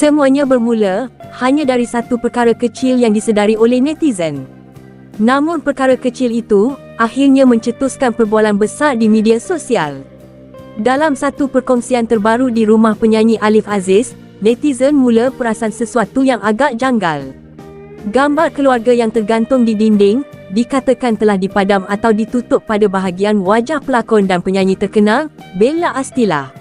Semuanya bermula hanya dari satu perkara kecil yang disedari oleh netizen. Namun perkara kecil itu akhirnya mencetuskan perbualan besar di media sosial. Dalam satu perkongsian terbaru di rumah penyanyi Alif Aziz, netizen mula perasan sesuatu yang agak janggal. Gambar keluarga yang tergantung di dinding dikatakan telah dipadam atau ditutup pada bahagian wajah pelakon dan penyanyi terkenal, Bella Astilah.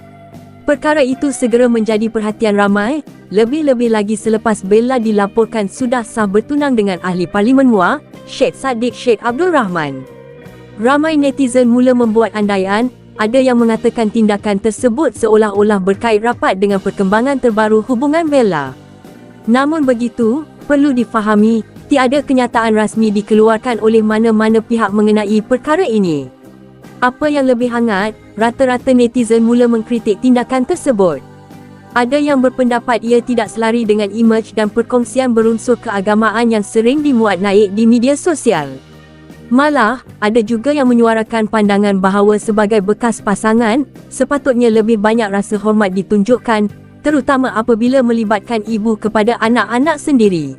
Perkara itu segera menjadi perhatian ramai, lebih-lebih lagi selepas Bella dilaporkan sudah sah bertunang dengan ahli Parlimen MUA, Syed Saddiq Syed Abdul Rahman. Ramai netizen mula membuat andaian, ada yang mengatakan tindakan tersebut seolah-olah berkait rapat dengan perkembangan terbaru hubungan Bella. Namun begitu, perlu difahami, tiada kenyataan rasmi dikeluarkan oleh mana-mana pihak mengenai perkara ini. Apa yang lebih hangat, rata-rata netizen mula mengkritik tindakan tersebut. Ada yang berpendapat ia tidak selari dengan imej dan perkongsian berunsur keagamaan yang sering dimuat naik di media sosial. Malah, ada juga yang menyuarakan pandangan bahawa sebagai bekas pasangan, sepatutnya lebih banyak rasa hormat ditunjukkan, terutama apabila melibatkan ibu kepada anak-anak sendiri.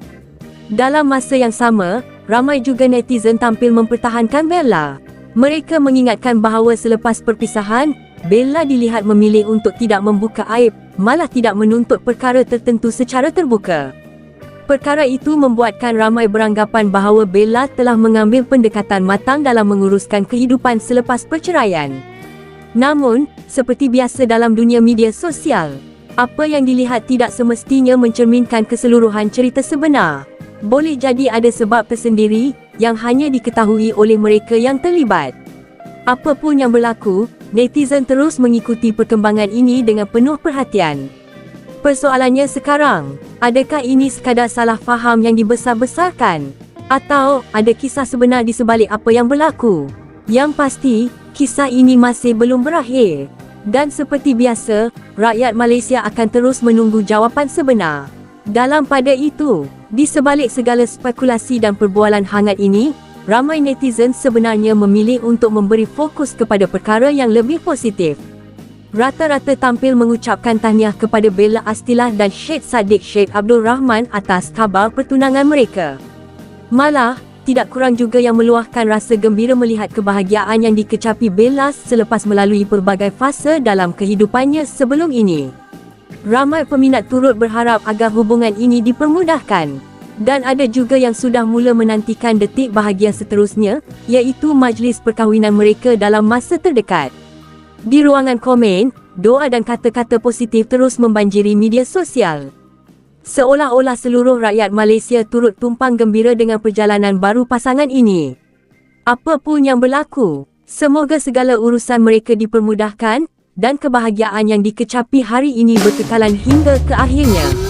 Dalam masa yang sama, ramai juga netizen tampil mempertahankan Bella. Mereka mengingatkan bahawa selepas perpisahan, Bella dilihat memilih untuk tidak membuka aib, malah tidak menuntut perkara tertentu secara terbuka. Perkara itu membuatkan ramai beranggapan bahawa Bella telah mengambil pendekatan matang dalam menguruskan kehidupan selepas perceraian. Namun, seperti biasa dalam dunia media sosial, apa yang dilihat tidak semestinya mencerminkan keseluruhan cerita sebenar. Boleh jadi ada sebab tersendiri yang hanya diketahui oleh mereka yang terlibat. Apapun yang berlaku, netizen terus mengikuti perkembangan ini dengan penuh perhatian. Persoalannya sekarang, adakah ini sekadar salah faham yang dibesar-besarkan? Atau ada kisah sebenar di sebalik apa yang berlaku? Yang pasti, kisah ini masih belum berakhir. Dan seperti biasa, rakyat Malaysia akan terus menunggu jawapan sebenar. Dalam pada itu, di sebalik segala spekulasi dan perbualan hangat ini, ramai netizen sebenarnya memilih untuk memberi fokus kepada perkara yang lebih positif. Rata-rata tampil mengucapkan tahniah kepada Bella Astilah dan Syed Saddiq Syed Abdul Rahman atas khabar pertunangan mereka. Malah, tidak kurang juga yang meluahkan rasa gembira melihat kebahagiaan yang dikecapi Bella selepas melalui pelbagai fasa dalam kehidupannya sebelum ini. Ramai peminat turut berharap agar hubungan ini dipermudahkan. Dan ada juga yang sudah mula menantikan detik bahagia seterusnya, iaitu majlis perkahwinan mereka dalam masa terdekat. Di ruangan komen, doa dan kata-kata positif terus membanjiri media sosial. Seolah-olah seluruh rakyat Malaysia turut tumpang gembira dengan perjalanan baru pasangan ini. Apapun yang berlaku, semoga segala urusan mereka dipermudahkan dan kebahagiaan yang dikecapi hari ini berkekalan hingga ke akhirnya.